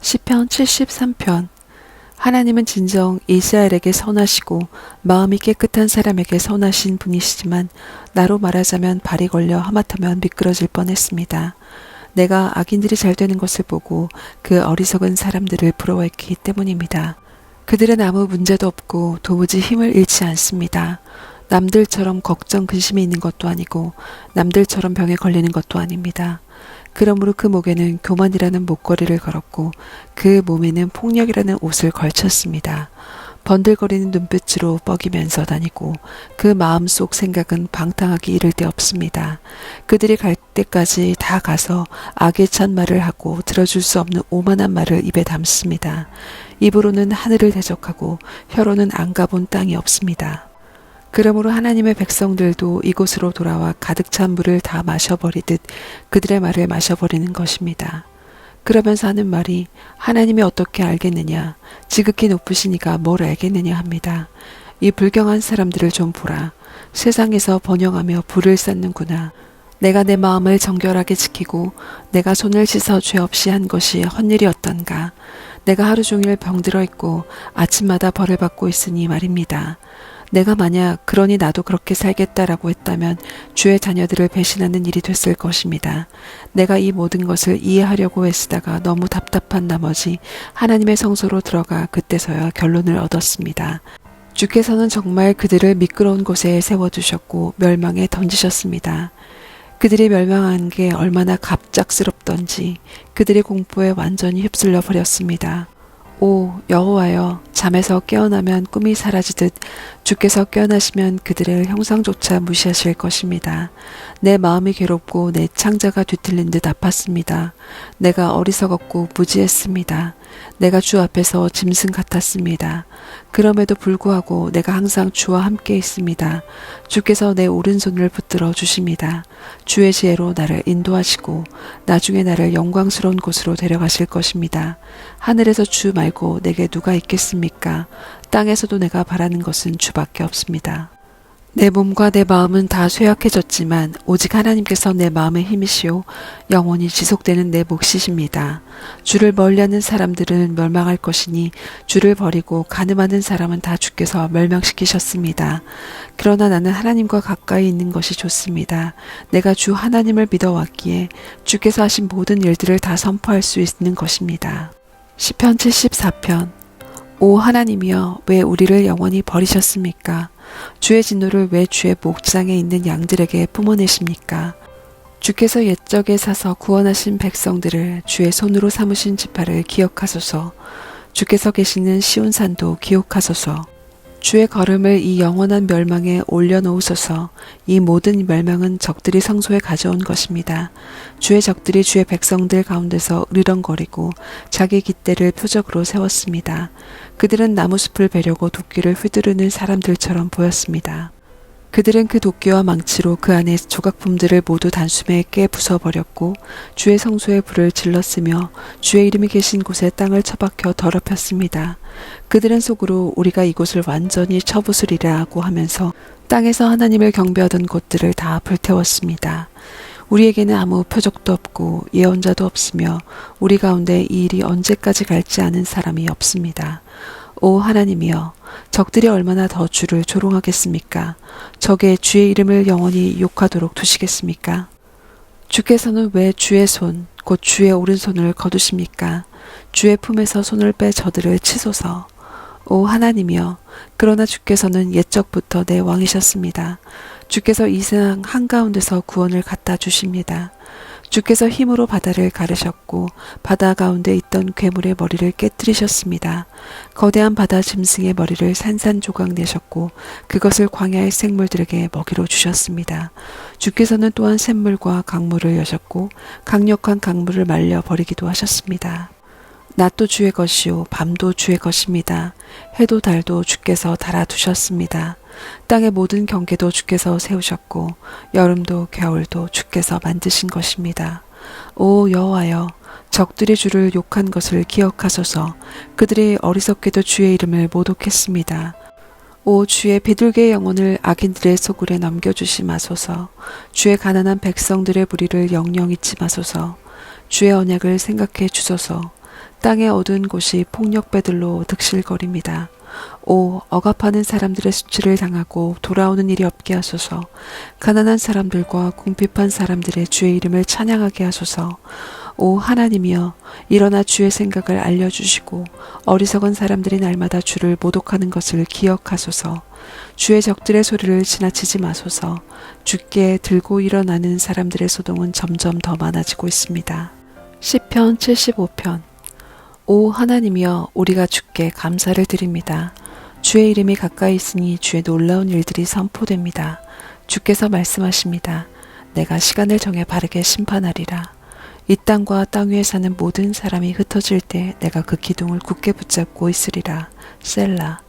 시편 73편. 하나님은 진정 이스라엘에게 선하시고 마음이 깨끗한 사람에게 선하신 분이시지만 나로 말하자면 발이 걸려 하마터면 미끄러질 뻔했습니다. 내가 악인들이 잘 되는 것을 보고 그 어리석은 사람들을 부러워했기 때문입니다. 그들은 아무 문제도 없고 도무지 힘을 잃지 않습니다. 남들처럼 걱정 근심이 있는 것도 아니고 남들처럼 병에 걸리는 것도 아닙니다. 그러므로 그 목에는 교만이라는 목걸이를 걸었고 그 몸에는 폭력이라는 옷을 걸쳤습니다. 번들거리는 눈빛으로 뻐기면서 다니고 그 마음속 생각은 방탕하기 이를 데 없습니다. 그들이 갈 때까지 다 가서 악의 찬말을 하고 들어줄 수 없는 오만한 말을 입에 담습니다. 입으로는 하늘을 대적하고 혀로는 안 가본 땅이 없습니다. 그러므로 하나님의 백성들도 이곳으로 돌아와 가득 찬 물을 다 마셔버리듯 그들의 말을 마셔버리는 것입니다. 그러면서 하는 말이 하나님이 어떻게 알겠느냐, 지극히 높으시니가 뭘 알겠느냐 합니다. 이 불경한 사람들을 좀 보라. 세상에서 번영하며 불을 쌓는구나. 내가 내 마음을 정결하게 지키고 내가 손을 씻어 죄 없이 한 것이 헛일이었던가. 내가 하루 종일 병들어 있고 아침마다 벌을 받고 있으니 말입니다. 내가 만약 그러니 나도 그렇게 살겠다라고 했다면 주의 자녀들을 배신하는 일이 됐을 것입니다. 내가 이 모든 것을 이해하려고 애쓰다가 너무 답답한 나머지 하나님의 성소로 들어가 그때서야 결론을 얻었습니다. 주께서는 정말 그들을 미끄러운 곳에 세워두셨고 멸망에 던지셨습니다. 그들이 멸망한 게 얼마나 갑작스럽던지 그들의 공포에 완전히 휩쓸려 버렸습니다. 오 여호와여, 잠에서 깨어나면 꿈이 사라지듯 주께서 깨어나시면 그들의 형상조차 무시하실 것입니다. 내 마음이 괴롭고 내 창자가 뒤틀린 듯 아팠습니다. 내가 어리석었고 무지했습니다. 내가 주 앞에서 짐승 같았습니다. 그럼에도 불구하고 내가 항상 주와 함께 있습니다. 주께서 내 오른손을 붙들어 주십니다. 주의 지혜로 나를 인도하시고 나중에 나를 영광스러운 곳으로 데려가실 것입니다. 하늘에서 주 말고 내게 누가 있겠습니까? 땅에서도 내가 바라는 것은 주밖에 없습니다. 내 몸과 내 마음은 다 쇠약해졌지만 오직 하나님께서 내 마음의 힘이시오 영원히 지속되는 내 몫이십니다. 주를 멀리하는 사람들은 멸망할 것이니 주를 버리고 간음하는 사람은 다 주께서 멸망시키셨습니다. 그러나 나는 하나님과 가까이 있는 것이 좋습니다. 내가 주 하나님을 믿어왔기에 주께서 하신 모든 일들을 다 선포할 수 있는 것입니다. 시편 74편. 오 하나님이여, 왜 우리를 영원히 버리셨습니까? 주의 진노를 왜 주의 목장에 있는 양들에게 뿜어내십니까? 주께서 옛적에 사서 구원하신 백성들을 주의 손으로 삼으신 지파를 기억하소서. 주께서 계시는 시온산도 기억하소서. 주의 걸음을 이 영원한 멸망에 올려놓으소서. 이 모든 멸망은 적들이 성소에 가져온 것입니다. 주의 적들이 주의 백성들 가운데서 으르렁거리고 자기 깃대를 표적으로 세웠습니다. 그들은 나무숲을 베려고 도끼를 휘두르는 사람들처럼 보였습니다. 그들은 그 도끼와 망치로 그 안에 조각품들을 모두 단숨에 깨 부숴버렸고 주의 성소에 불을 질렀으며 주의 이름이 계신 곳에 땅을 처박혀 더럽혔습니다. 그들은 속으로 우리가 이곳을 완전히 쳐부수리라고 하면서 땅에서 하나님을 경배하던 곳들을 다 불태웠습니다. 우리에게는 아무 표적도 없고 예언자도 없으며 우리 가운데 이 일이 언제까지 갈지 아는 사람이 없습니다. 오 하나님이여, 적들이 얼마나 더 주를 조롱하겠습니까? 적의 주의 이름을 영원히 욕하도록 두시겠습니까? 주께서는 왜 주의 손, 곧 주의 오른손을 거두십니까? 주의 품에서 손을 빼 저들을 치소서. 오 하나님이여, 그러나 주께서는 옛적부터 내 왕이셨습니다. 주께서 이 세상 한가운데서 구원을 갖다 주십니다. 주께서 힘으로 바다를 가르셨고 바다 가운데 있던 괴물의 머리를 깨뜨리셨습니다. 거대한 바다 짐승의 머리를 산산조각 내셨고 그것을 광야의 생물들에게 먹이로 주셨습니다. 주께서는 또한 샘물과 강물을 여셨고 강력한 강물을 말려 버리기도 하셨습니다. 낮도 주의 것이요 밤도 주의 것입니다. 해도 달도 주께서 달아두셨습니다. 땅의 모든 경계도 주께서 세우셨고 여름도 겨울도 주께서 만드신 것입니다. 오 여호와여, 적들이 주를 욕한 것을 기억하소서. 그들이 어리석게도 주의 이름을 모독했습니다. 오 주의 비둘기의 영혼을 악인들의 소굴에 넘겨주시 마소서. 주의 가난한 백성들의 불의를 영영 잊지 마소서. 주의 언약을 생각해 주소서. 땅의 어두운 곳이 폭력배들로 득실거립니다. 오, 억압하는 사람들의 수치를 당하고 돌아오는 일이 없게 하소서. 가난한 사람들과 궁핍한 사람들의 주의 이름을 찬양하게 하소서. 오 하나님이여, 일어나 주의 생각을 알려주시고 어리석은 사람들이 날마다 주를 모독하는 것을 기억하소서. 주의 적들의 소리를 지나치지 마소서. 주께 들고 일어나는 사람들의 소동은 점점 더 많아지고 있습니다. 시편 75편. 오 하나님이여, 우리가 주께 감사를 드립니다. 주의 이름이 가까이 있으니 주의 놀라운 일들이 선포됩니다. 주께서 말씀하십니다. 내가 시간을 정해 바르게 심판하리라. 이 땅과 땅 위에 사는 모든 사람이 흩어질 때 내가 그 기둥을 굳게 붙잡고 있으리라. 셀라.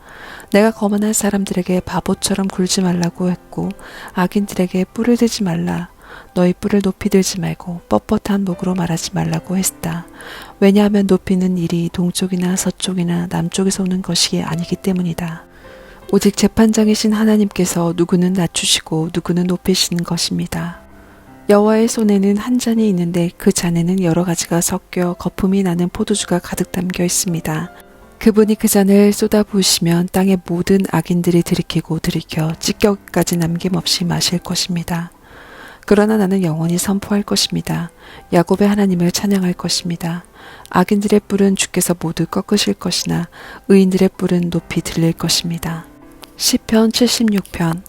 내가 거만한 사람들에게 바보처럼 굴지 말라고 했고 악인들에게 뿔을 들지 말라. 너희 뿔을 높이 들지 말고 뻣뻣한 목으로 말하지 말라고 했다. 왜냐하면 높이는 일이 동쪽이나 서쪽이나 남쪽에서 오는 것이 아니기 때문이다. 오직 재판장이신 하나님께서 누구는 낮추시고 누구는 높이시는 것입니다. 여호와의 손에는 한 잔이 있는데 그 잔에는 여러 가지가 섞여 거품이 나는 포도주가 가득 담겨 있습니다. 그분이 그 잔을 쏟아부으시면 땅의 모든 악인들이 들이키고 들이켜 찢겨까지 남김없이 마실 것입니다. 그러나 나는 영원히 선포할 것입니다. 야곱의 하나님을 찬양할 것입니다. 악인들의 뿔은 주께서 모두 꺾으실 것이나 의인들의 뿔은 높이 들릴 것입니다. 시편 76편.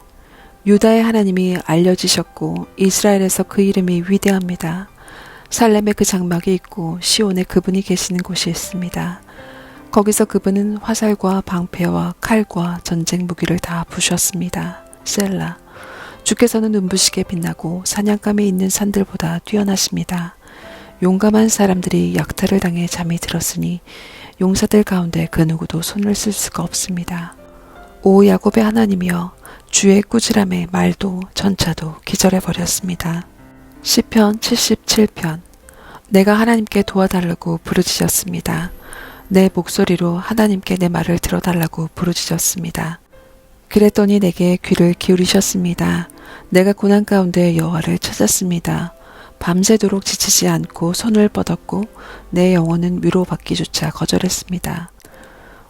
유다의 하나님이 알려지셨고 이스라엘에서 그 이름이 위대합니다. 살렘에 그 장막이 있고 시온에 그분이 계시는 곳이 있습니다. 거기서 그분은 화살과 방패와 칼과 전쟁 무기를 다 부셨습니다. 셀라. 주께서는 눈부시게 빛나고 사냥감이 있는 산들보다 뛰어나십니다. 용감한 사람들이 약탈을 당해 잠이 들었으니 용사들 가운데 그 누구도 손을 쓸 수가 없습니다. 오 야곱의 하나님이여, 주의 꾸지람에 말도 전차도 기절해버렸습니다. 시편 77편. 내가 하나님께 도와달라고 부르짖었습니다. 내 목소리로 하나님께 내 말을 들어달라고 부르짖었습니다. 그랬더니 내게 귀를 기울이셨습니다. 내가 고난 가운데 여호와를 찾았습니다. 밤새도록 지치지 않고 손을 뻗었고 내 영혼은 위로받기조차 거절했습니다.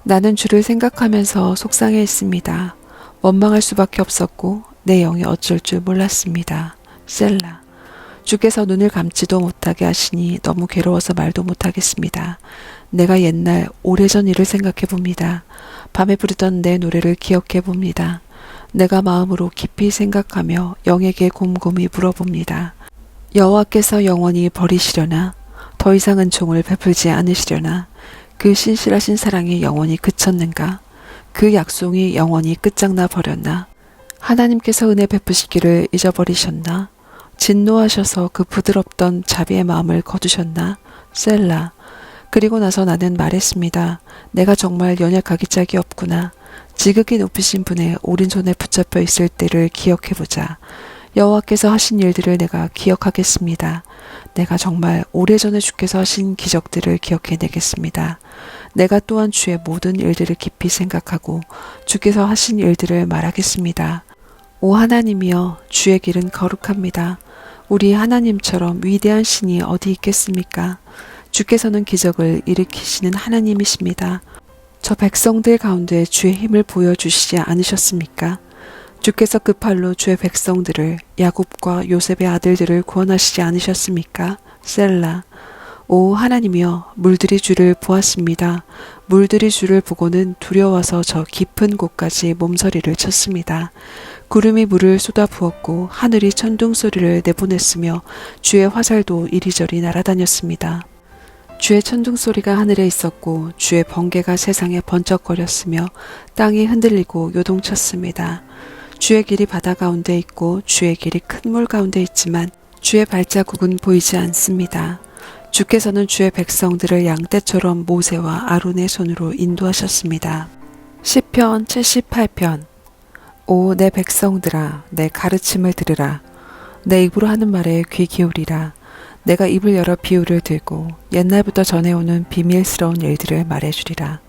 나는 주를 생각하면서 속상해 했습니다. 원망할 수밖에 없었고 내 영이 어쩔 줄 몰랐습니다. 셀라. 주께서 눈을 감지도 못하게 하시니 너무 괴로워서 말도 못하겠습니다. 내가 옛날 오래전 일을 생각해 봅니다. 밤에 부르던 내 노래를 기억해 봅니다. 내가 마음으로 깊이 생각하며 영에게 곰곰이 물어봅니다. 여호와께서 영원히 버리시려나? 더 이상 은총을 베풀지 않으시려나? 그 신실하신 사랑이 영원히 그쳤는가? 그 약속이 영원히 끝장나 버렸나? 하나님께서 은혜 베푸시기를 잊어버리셨나? 진노하셔서 그 부드럽던 자비의 마음을 거두셨나? 셀라. 그리고 나서 나는 말했습니다. 내가 정말 연약하기 짝이 없구나. 지극히 높으신 분의 오른손에 붙잡혀 있을 때를 기억해보자. 여호와께서 하신 일들을 내가 기억하겠습니다. 내가 정말 오래전에 주께서 하신 기적들을 기억해내겠습니다. 내가 또한 주의 모든 일들을 깊이 생각하고 주께서 하신 일들을 말하겠습니다. 오 하나님이여, 주의 길은 거룩합니다. 우리 하나님처럼 위대한 신이 어디 있겠습니까? 주께서는 기적을 일으키시는 하나님이십니다. 저 백성들 가운데 주의 힘을 보여주시지 않으셨습니까? 주께서 그 팔로 주의 백성들을, 야곱과 요셉의 아들들을 구원하시지 않으셨습니까? 셀라. 오 하나님이여, 물들이 주를 보았습니다. 물들이 주를 보고는 두려워서 저 깊은 곳까지 몸서리를 쳤습니다. 구름이 물을 쏟아부었고 하늘이 천둥 소리를 내보냈으며 주의 화살도 이리저리 날아다녔습니다. 주의 천둥 소리가 하늘에 있었고 주의 번개가 세상에 번쩍거렸으며 땅이 흔들리고 요동쳤습니다. 주의 길이 바다 가운데 있고 주의 길이 큰 물 가운데 있지만 주의 발자국은 보이지 않습니다. 주께서는 주의 백성들을 양떼처럼 모세와 아론의 손으로 인도하셨습니다. 시편 78편. 오 내 백성들아, 내 가르침을 들으라. 내 입으로 하는 말에 귀 기울이라. 내가 입을 열어 비유를 들고 옛날부터 전해오는 비밀스러운 일들을 말해주리라.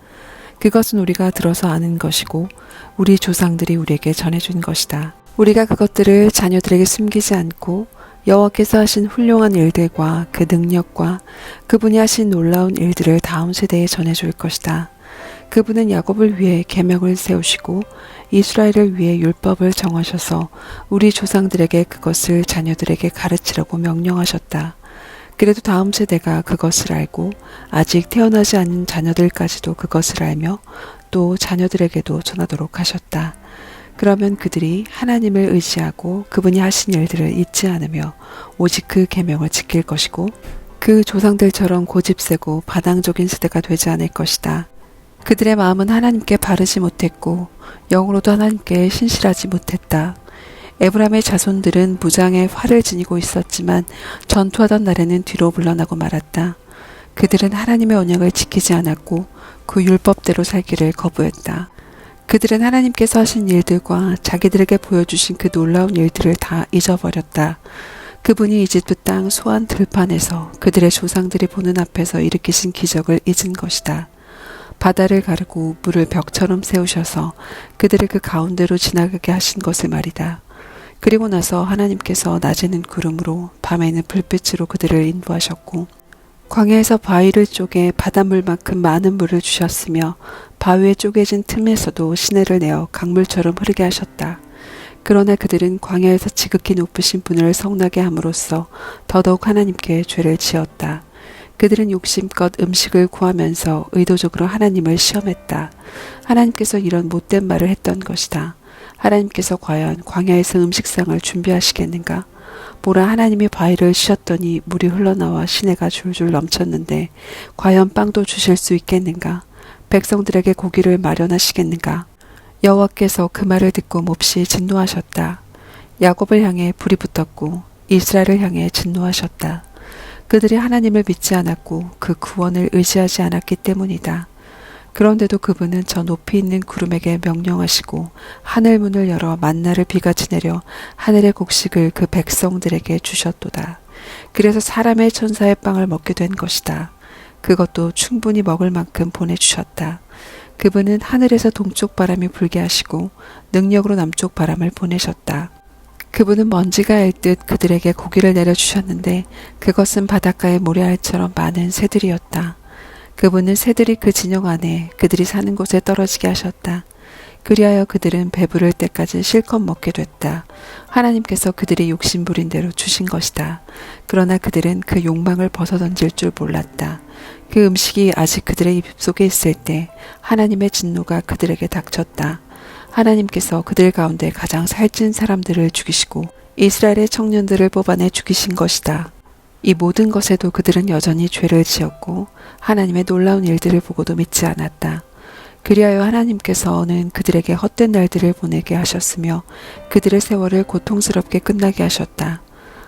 그것은 우리가 들어서 아는 것이고 우리 조상들이 우리에게 전해준 것이다. 우리가 그것들을 자녀들에게 숨기지 않고 여호와께서 하신 훌륭한 일들과 그 능력과 그분이 하신 놀라운 일들을 다음 세대에 전해줄 것이다. 그분은 야곱을 위해 계명을 세우시고 이스라엘을 위해 율법을 정하셔서 우리 조상들에게 그것을 자녀들에게 가르치라고 명령하셨다. 그래도 다음 세대가 그것을 알고 아직 태어나지 않은 자녀들까지도 그것을 알며 또 자녀들에게도 전하도록 하셨다. 그러면 그들이 하나님을 의지하고 그분이 하신 일들을 잊지 않으며 오직 그 계명을 지킬 것이고 그 조상들처럼 고집세고 반항적인 세대가 되지 않을 것이다. 그들의 마음은 하나님께 바르지 못했고 영으로도 하나님께 신실하지 못했다. 에브라임의 자손들은 무장에 활을 지니고 있었지만 전투하던 날에는 뒤로 물러나고 말았다. 그들은 하나님의 언약을 지키지 않았고 그 율법대로 살기를 거부했다. 그들은 하나님께서 하신 일들과 자기들에게 보여주신 그 놀라운 일들을 다 잊어버렸다. 그분이 이집트 땅 소안 들판에서 그들의 조상들이 보는 앞에서 일으키신 기적을 잊은 것이다. 바다를 가르고 물을 벽처럼 세우셔서 그들을 그 가운데로 지나가게 하신 것을 말이다. 그리고 나서 하나님께서 낮에는 구름으로 밤에는 불빛으로 그들을 인도하셨고 광야에서 바위를 쪼개 바닷물만큼 많은 물을 주셨으며 바위에 쪼개진 틈에서도 시내를 내어 강물처럼 흐르게 하셨다. 그러나 그들은 광야에서 지극히 높으신 분을 성나게 함으로써 더더욱 하나님께 죄를 지었다. 그들은 욕심껏 음식을 구하면서 의도적으로 하나님을 시험했다. 하나님께서 이런 못된 말을 했던 것이다. 하나님께서 과연 광야에서 음식상을 준비하시겠는가? 보라, 하나님이 바위를 씌었더니 물이 흘러나와 시내가 줄줄 넘쳤는데 과연 빵도 주실 수 있겠는가? 백성들에게 고기를 마련하시겠는가? 여호와께서 그 말을 듣고 몹시 진노하셨다. 야곱을 향해 불이 붙었고 이스라엘을 향해 진노하셨다. 그들이 하나님을 믿지 않았고 그 구원을 의지하지 않았기 때문이다. 그런데도 그분은 저 높이 있는 구름에게 명령하시고 하늘 문을 열어 만나를 비같이 내려 하늘의 곡식을 그 백성들에게 주셨도다. 그래서 사람의 천사의 빵을 먹게 된 것이다. 그것도 충분히 먹을 만큼 보내주셨다. 그분은 하늘에서 동쪽 바람이 불게 하시고 능력으로 남쪽 바람을 보내셨다. 그분은 먼지가 앨듯 그들에게 고기를 내려주셨는데 그것은 바닷가의 모래알처럼 많은 새들이었다. 그분은 새들이 그 진영 안에 그들이 사는 곳에 떨어지게 하셨다. 그리하여 그들은 배부를 때까지 실컷 먹게 됐다. 하나님께서 그들이 욕심부린 대로 주신 것이다. 그러나 그들은 그 욕망을 벗어던질 줄 몰랐다. 그 음식이 아직 그들의 입속에 있을 때 하나님의 진노가 그들에게 닥쳤다. 하나님께서 그들 가운데 가장 살찐 사람들을 죽이시고 이스라엘의 청년들을 뽑아내 죽이신 것이다. 이 모든 것에도 그들은 여전히 죄를 지었고 하나님의 놀라운 일들을 보고도 믿지 않았다. 그리하여 하나님께서는 그들에게 헛된 날들을 보내게 하셨으며 그들의 세월을 고통스럽게 끝나게 하셨다.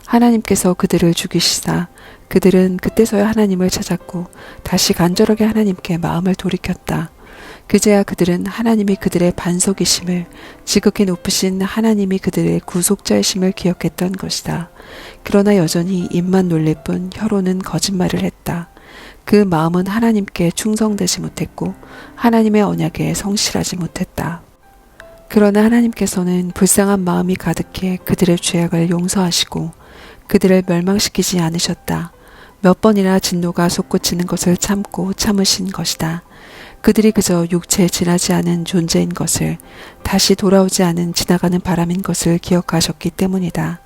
하나님께서 그들을 죽이시사 그들은 그때서야 하나님을 찾았고 다시 간절하게 하나님께 마음을 돌이켰다. 그제야 그들은 하나님이 그들의 반석이심을, 지극히 높으신 하나님이 그들의 구속자이심을 기억했던 것이다. 그러나 여전히 입만 놀릴 뿐 혀로는 거짓말을 했다. 그 마음은 하나님께 충성되지 못했고 하나님의 언약에 성실하지 못했다. 그러나 하나님께서는 불쌍한 마음이 가득해 그들의 죄악을 용서하시고 그들을 멸망시키지 않으셨다. 몇 번이나 진노가 솟구치는 것을 참고 참으신 것이다. 그들이 그저 육체에 지나지 않은 존재인 것을, 다시 돌아오지 않은 지나가는 바람인 것을 기억하셨기 때문이다.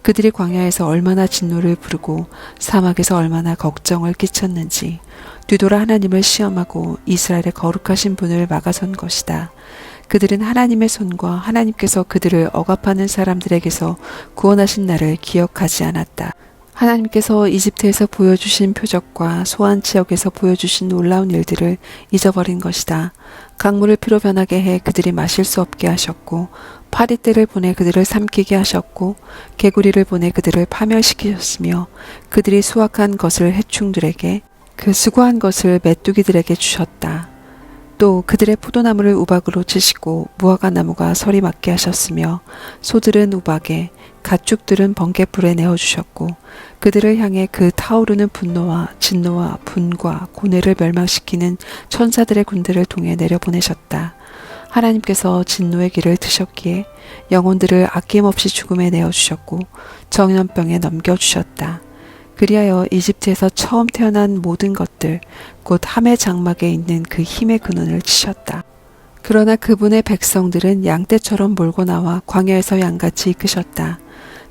그들이 광야에서 얼마나 진노를 부르고 사막에서 얼마나 걱정을 끼쳤는지 뒤돌아 하나님을 시험하고 이스라엘의 거룩하신 분을 막아선 것이다. 그들은 하나님의 손과 하나님께서 그들을 억압하는 사람들에게서 구원하신 날을 기억하지 않았다. 하나님께서 이집트에서 보여주신 표적과 소안 지역에서 보여주신 놀라운 일들을 잊어버린 것이다. 강물을 피로 변하게 해 그들이 마실 수 없게 하셨고 파리떼를 보내 그들을 삼키게 하셨고 개구리를 보내 그들을 파멸시키셨으며 그들이 수확한 것을 해충들에게 그 수고한 것을 메뚜기들에게 주셨다. 또 그들의 포도나무를 우박으로 치시고 무화과 나무가 서리 맞게 하셨으며 소들은 우박에 가축들은 번갯불에 내어주셨고 그들을 향해 그 타오르는 분노와 진노와 분과 고뇌를 멸망시키는 천사들의 군대를 통해 내려보내셨다. 하나님께서 진노의 길을 트셨기에 영혼들을 아낌없이 죽음에 내어주셨고 정염병에 넘겨주셨다. 그리하여 이집트에서 처음 태어난 모든 것들 곧 함의 장막에 있는 그 힘의 근원을 치셨다. 그러나 그분의 백성들은 양떼처럼 몰고 나와 광야에서 양같이 이끄셨다.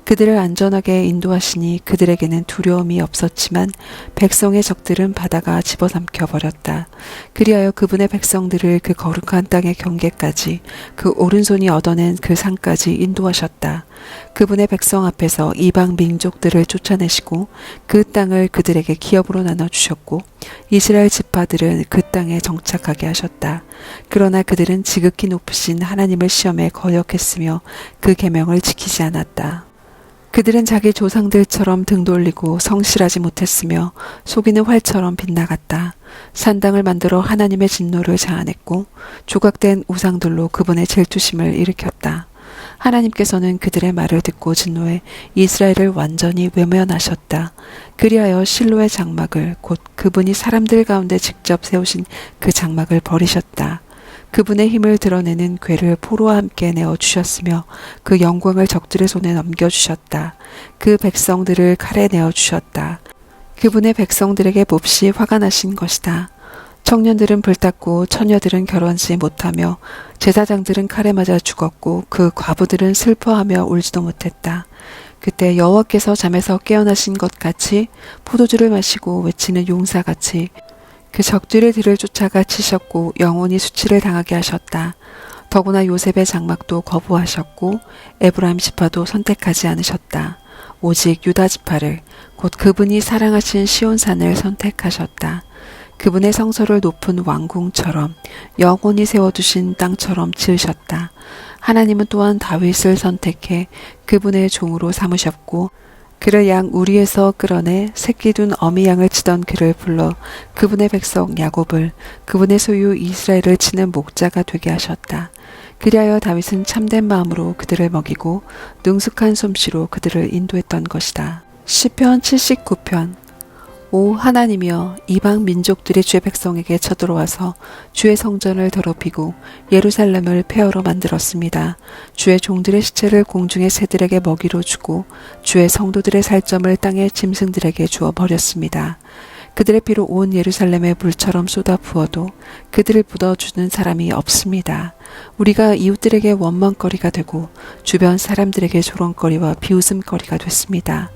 그들을 안전하게 인도하시니 그들에게는 두려움이 없었지만 백성의 적들은 바다가 집어삼켜 버렸다. 그리하여 그분의 백성들을 그 거룩한 땅의 경계까지 그 오른손이 얻어낸 그 산까지 인도하셨다. 그분의 백성 앞에서 이방 민족들을 쫓아내시고 그 땅을 그들에게 기업으로 나눠주셨고 이스라엘 지파들은 그 땅에 정착하게 하셨다. 그러나 그들은 지극히 높으신 하나님을 시험에 거역했으며 그 계명을 지키지 않았다. 그들은 자기 조상들처럼 등 돌리고 성실하지 못했으며 속이는 활처럼 빗나갔다. 산당을 만들어 하나님의 진노를 자아냈고 조각된 우상들로 그분의 질투심을 일으켰다. 하나님께서는 그들의 말을 듣고 진노해 이스라엘을 완전히 외면하셨다. 그리하여 실로의 장막을 곧 그분이 사람들 가운데 직접 세우신 그 장막을 버리셨다. 그분의 힘을 드러내는 궤를 포로와 함께 내어주셨으며 그 영광을 적들의 손에 넘겨주셨다. 그 백성들을 칼에 내어주셨다. 그분의 백성들에게 몹시 화가 나신 것이다. 청년들은 불탔고 처녀들은 결혼하지 못하며 제사장들은 칼에 맞아 죽었고 그 과부들은 슬퍼하며 울지도 못했다. 그때 여호와께서 잠에서 깨어나신 것 같이 포도주를 마시고 외치는 용사같이 그 적들의 뒤를 쫓아가 치셨고 영원히 수치를 당하게 하셨다. 더구나 요셉의 장막도 거부하셨고 에브라임 지파도 선택하지 않으셨다. 오직 유다 지파를 곧 그분이 사랑하신 시온산을 선택하셨다. 그분의 성소를 높은 왕궁처럼 영원히 세워두신 땅처럼 지으셨다. 하나님은 또한 다윗을 선택해 그분의 종으로 삼으셨고 그를 양 우리에서 끌어내 새끼 둔 어미 양을 치던 그를 불러 그분의 백성 야곱을 그분의 소유 이스라엘을 치는 목자가 되게 하셨다. 그리하여 다윗은 참된 마음으로 그들을 먹이고 능숙한 솜씨로 그들을 인도했던 것이다. 시편 79편. 오 하나님이여, 이방 민족들이 주의 백성에게 쳐들어와서 주의 성전을 더럽히고 예루살렘을 폐허로 만들었습니다. 주의 종들의 시체를 공중의 새들에게 먹이로 주고 주의 성도들의 살점을 땅의 짐승들에게 주어 버렸습니다. 그들의 피로 온 예루살렘에 물처럼 쏟아 부어도 그들을 묻어주는 사람이 없습니다. 우리가 이웃들에게 원망거리가 되고 주변 사람들에게 조롱거리와 비웃음거리가 됐습니다.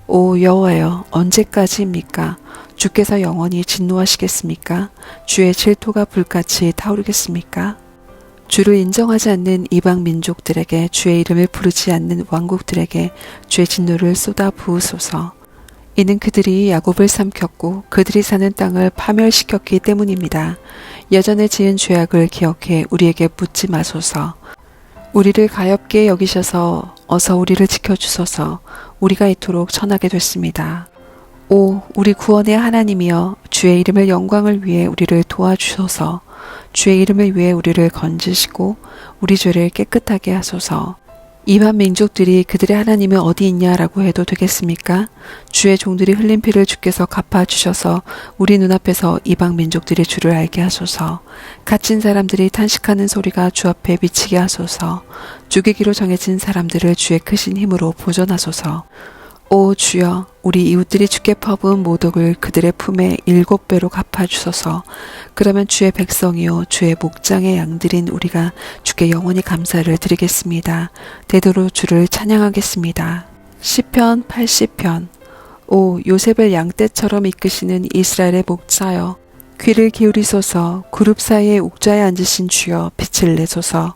오 여호와여, 언제까지입니까? 주께서 영원히 진노하시겠습니까? 주의 질투가 불같이 타오르겠습니까? 주를 인정하지 않는 이방 민족들에게, 주의 이름을 부르지 않는 왕국들에게 주의 진노를 쏟아 부으소서. 이는 그들이 야곱을 삼켰고 그들이 사는 땅을 파멸시켰기 때문입니다. 예전에 지은 죄악을 기억해 우리에게 묻지 마소서. 우리를 가엾게 여기셔서 어서 우리를 지켜주소서. 우리가 이토록 천하게 됐습니다. 오 우리 구원의 하나님이여, 주의 이름의 영광을 위해 우리를 도와주소서. 주의 이름을 위해 우리를 건지시고 우리 죄를 깨끗하게 하소서. 이방 민족들이 그들의 하나님은 어디 있냐라고 해도 되겠습니까? 주의 종들이 흘린 피를 주께서 갚아주셔서 우리 눈앞에서 이방 민족들의 주를 알게 하소서. 갇힌 사람들이 탄식하는 소리가 주 앞에 미치게 하소서. 죽이기로 정해진 사람들을 주의 크신 힘으로 보존하소서. 오 주여, 우리 이웃들이 주께 퍼부은 모독을 그들의 품에 7배로 갚아주소서. 그러면 주의 백성이요 주의 목장의 양들인 우리가 주께 영원히 감사를 드리겠습니다. 되도록 주를 찬양하겠습니다. 시편 80편. 오 요셉을 양떼처럼 이끄시는 이스라엘의 목자여, 귀를 기울이소서. 그룹 사이의 옥좌에 앉으신 주여, 빛을 내소서.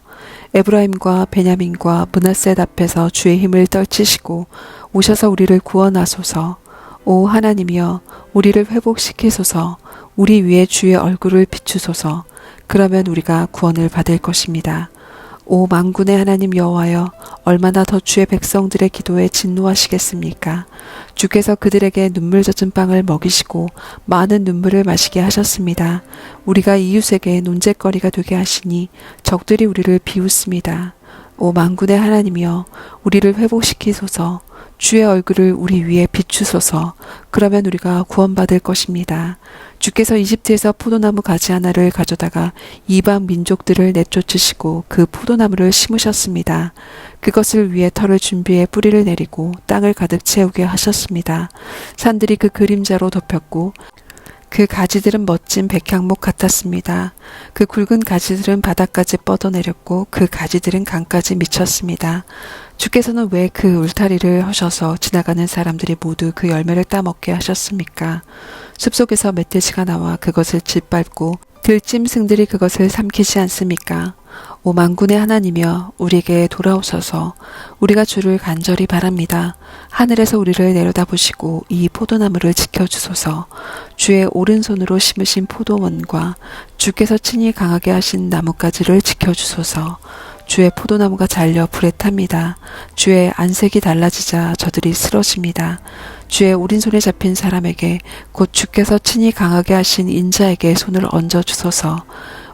에브라임과 베냐민과 므낫셋 앞에서 주의 힘을 떨치시고 오셔서 우리를 구원하소서. 오 하나님이여, 우리를 회복시키소서. 우리 위에 주의 얼굴을 비추소서. 그러면 우리가 구원을 받을 것입니다. 오 만군의 하나님 여호와여, 얼마나 더 주의 백성들의 기도에 진노하시겠습니까? 주께서 그들에게 눈물 젖은 빵을 먹이시고 많은 눈물을 마시게 하셨습니다. 우리가 이웃에게 논쟁거리가 되게 하시니 적들이 우리를 비웃습니다. 오 만군의 하나님이여, 우리를 회복시키소서. 주의 얼굴을 우리 위에 비추소서. 그러면 우리가 구원받을 것입니다. 주께서 이집트에서 포도나무 가지 하나를 가져다가 이방 민족들을 내쫓으시고 그 포도나무를 심으셨습니다. 그것을 위에 털을 준비해 뿌리를 내리고 땅을 가득 채우게 하셨습니다. 산들이 그 그림자로 덮였고 그 가지들은 멋진 백향목 같았습니다. 그 굵은 가지들은 바닥까지 뻗어내렸고 그 가지들은 강까지 미쳤습니다. 주께서는 왜 그 울타리를 하셔서 지나가는 사람들이 모두 그 열매를 따먹게 하셨습니까? 숲속에서 멧돼지가 나와 그것을 짓밟고 들짐승들이 그것을 삼키지 않습니까? 오 만군의 하나님이여 우리에게 돌아오셔서 우리가 주를 간절히 바랍니다. 하늘에서 우리를 내려다보시고 이 포도나무를 지켜주소서. 주의 오른손으로 심으신 포도원과 주께서 친히 강하게 하신 나뭇가지를 지켜주소서. 주의 포도나무가 잘려 불에 탑니다. 주의 안색이 달라지자 저들이 쓰러집니다. 주의 오른손에 잡힌 사람에게 곧 주께서 친히 강하게 하신 인자에게 손을 얹어 주소서.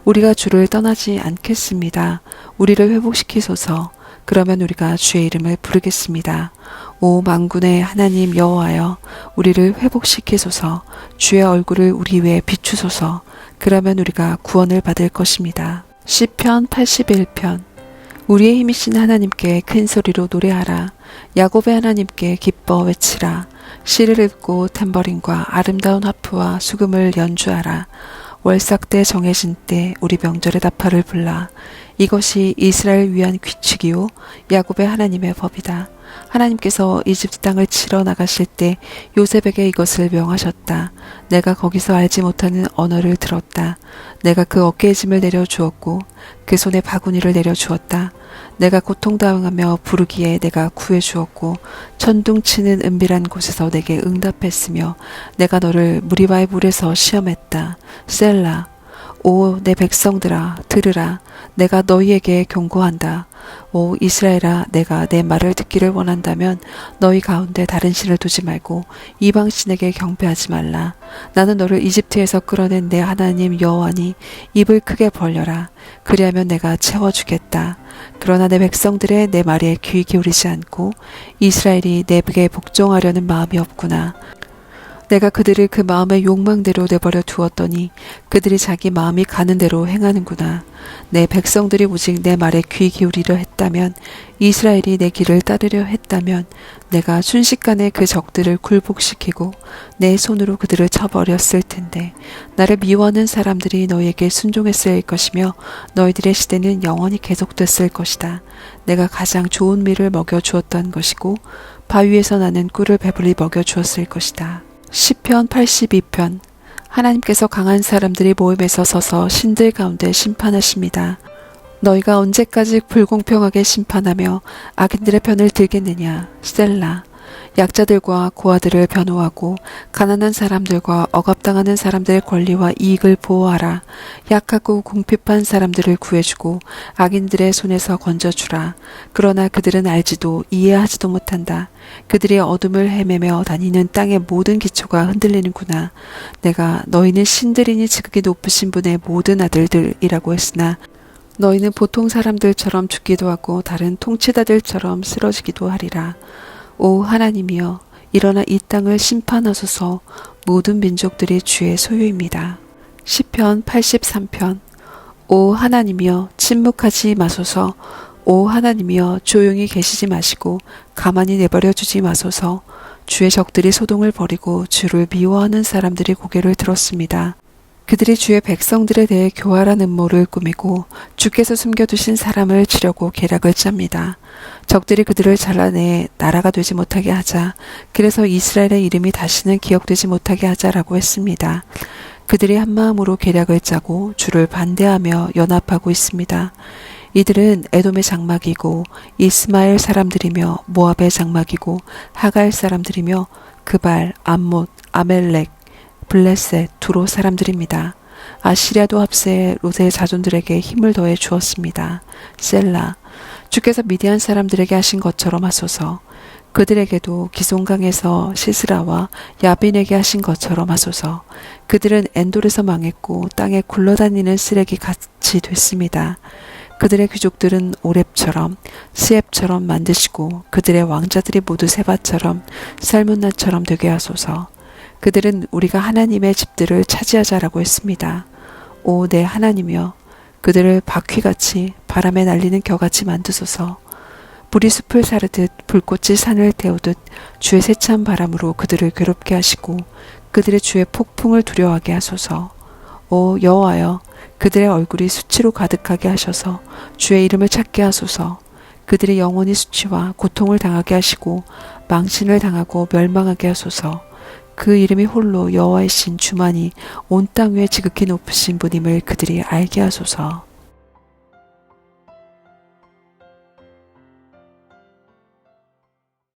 우리가 주를 떠나지 않겠습니다. 우리를 회복시키소서. 그러면 우리가 주의 이름을 부르겠습니다. 오 만군의 하나님 여호와여 우리를 회복시키소서. 주의 얼굴을 우리 위에 비추소서. 그러면 우리가 구원을 받을 것입니다. 시편 81편. 우리의 힘이신 하나님께 큰 소리로 노래하라. 야곱의 하나님께 기뻐 외치라. 시를 읽고 탬버린과 아름다운 하프와 수금을 연주하라. 월삭 때 정해진 때 우리 명절의 나팔을 불라. 이것이 이스라엘 위한 규칙이요 야곱의 하나님의 법이다. 하나님께서 이집트 땅을 치러 나가실 때 요셉에게 이것을 명하셨다. 내가 거기서 알지 못하는 언어를 들었다. 내가 그 어깨에 짐을 내려주었고 그 손에 바구니를 내려주었다. 내가 고통당하며 부르기에 내가 구해주었고 천둥치는 은밀한 곳에서 내게 응답했으며 내가 너를 무리바의 물에서 시험했다. 셀라. 오 내 백성들아 들으라. 내가 너희에게 경고한다. 오 이스라엘아 내가 내 말을 듣기를 원한다면 너희 가운데 다른 신을 두지 말고 이방 신에게 경배하지 말라. 나는 너를 이집트에서 끌어낸 내 하나님 여호와니 입을 크게 벌려라. 그리하면 내가 채워주겠다. 그러나 내 백성들의 내 말에 귀 기울이지 않고 이스라엘이 내게 복종하려는 마음이 없구나. 내가 그들을 그 마음의 욕망대로 내버려 두었더니 그들이 자기 마음이 가는 대로 행하는구나. 내 백성들이 오직 내 말에 귀 기울이려 했다면 이스라엘이 내 길을 따르려 했다면 내가 순식간에 그 적들을 굴복시키고 내 손으로 그들을 쳐버렸을 텐데 나를 미워하는 사람들이 너희에게 순종했을 것이며 너희들의 시대는 영원히 계속됐을 것이다. 내가 가장 좋은 밀을 먹여주었던 것이고 바위에서 나는 꿀을 배불리 먹여주었을 것이다. 시편 82편. 하나님께서 강한 사람들이 모임에서 서서 신들 가운데 심판하십니다. 너희가 언제까지 불공평하게 심판하며 악인들의 편을 들겠느냐. 셀라. 약자들과 고아들을 변호하고 가난한 사람들과 억압당하는 사람들의 권리와 이익을 보호하라. 약하고 궁핍한 사람들을 구해주고 악인들의 손에서 건져주라. 그러나 그들은 알지도 이해하지도 못한다. 그들이 어둠을 헤매며 다니는 땅의 모든 기초가 흔들리는구나. 내가 너희는 신들이니 지극히 높으신 분의 모든 아들들이라고 했으나 너희는 보통 사람들처럼 죽기도 하고 다른 통치자들처럼 쓰러지기도 하리라. 오 하나님이여 일어나 이 땅을 심판하소서. 모든 민족들이 주의 소유입니다. 시편 83편. 오 하나님이여 침묵하지 마소서. 오 하나님이여 조용히 계시지 마시고 가만히 내버려 주지 마소서. 주의 적들이 소동을 벌이고 주를 미워하는 사람들이 고개를 들었습니다. 그들이 주의 백성들에 대해 교활한 음모를 꾸미고 주께서 숨겨두신 사람을 치려고 계략을 짭니다. 적들이 그들을 잘라내 나라가 되지 못하게 하자. 그래서 이스라엘의 이름이 다시는 기억되지 못하게 하자라고 했습니다. 그들이 한마음으로 계략을 짜고 주를 반대하며 연합하고 있습니다. 이들은 에돔의 장막이고 이스마엘 사람들이며 모압의 장막이고 하갈 사람들이며 그발, 암못, 아멜렉, 블레셋, 두로 사람들입니다. 아시리아도 합세해 롯의 자손들에게 힘을 더해 주었습니다. 셀라. 주께서 미디안 사람들에게 하신 것처럼 하소서. 그들에게도 기송강에서 시스라와 야빈에게 하신 것처럼 하소서. 그들은 엔돌에서 망했고 땅에 굴러다니는 쓰레기 같이 됐습니다. 그들의 귀족들은 오렙처럼 스앱처럼 만드시고 그들의 왕자들이 모두 세바처럼 살문나처럼 되게 하소서. 그들은 우리가 하나님의 집들을 차지하자라고 했습니다. 오 내 하나님이여, 그들을 바퀴같이 바람에 날리는 겨같이 만드소서. 불이 숲을 사르듯 불꽃이 산을 태우듯 주의 세찬 바람으로 그들을 괴롭게 하시고 그들의 주의 폭풍을 두려워하게 하소서. 오 여호와여, 그들의 얼굴이 수치로 가득하게 하셔서 주의 이름을 찾게 하소서. 그들의 영혼이 수치와 고통을 당하게 하시고 망신을 당하고 멸망하게 하소서. 그 이름이 홀로 여호와이신 주만이 온 땅 위에 지극히 높으신 분임을 그들이 알게 하소서.